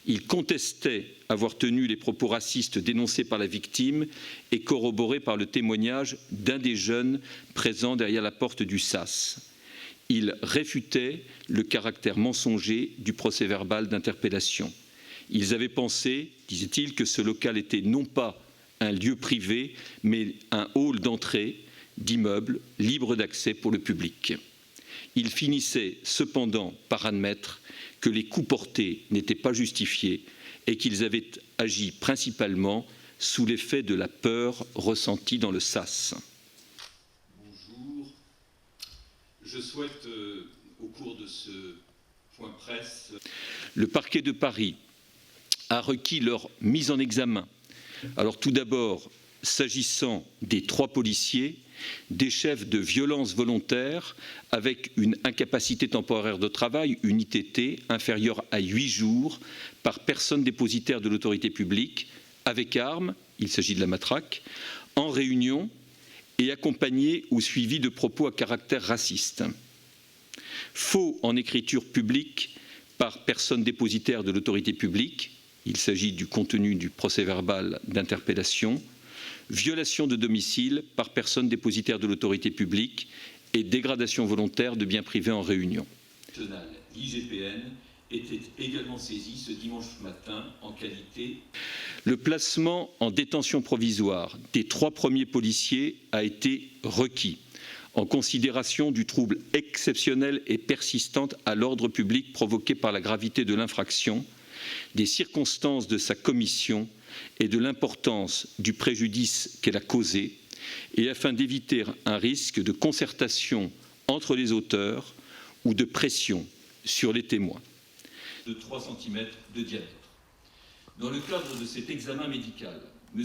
Il contestait avoir tenu les propos racistes dénoncés par la victime et corroborés par le témoignage d'un des jeunes présents derrière la porte du sas. Il réfutait le caractère mensonger du procès-verbal d'interpellation. Ils avaient pensé, disait-il, que ce local était non pas un lieu privé, mais un hall d'entrée d'immeuble libre d'accès pour le public. Il finissait cependant par admettre que les coups portés n'étaient pas justifiés et qu'ils avaient agi principalement sous l'effet de la peur ressentie dans le sas. Bonjour. Je souhaite, au cours de ce point presse... Le parquet de Paris a requis leur mise en examen. Alors tout d'abord, s'agissant des 3 policiers, des chefs de violences volontaires avec une incapacité temporaire de travail, une ITT, inférieure à 8 jours par personne dépositaire de l'autorité publique, avec arme, il s'agit de la matraque, en réunion et accompagné ou suivi de propos à caractère raciste. Faux en écriture publique par personne dépositaire de l'autorité publique, il s'agit du contenu du procès-verbal d'interpellation, violation de domicile par personne dépositaire de l'autorité publique et dégradation volontaire de biens privés en réunion. L'IGPN était également saisi ce dimanche matin en qualité... Le placement en détention provisoire des 3 premiers policiers a été requis en considération du trouble exceptionnel et persistant à l'ordre public provoqué par la gravité de l'infraction, des circonstances de sa commission et de l'importance du préjudice qu'elle a causé, et afin d'éviter un risque de concertation entre les auteurs ou de pression sur les témoins. De 3 cm de diamètre. Dans le cadre de cet examen médical, M.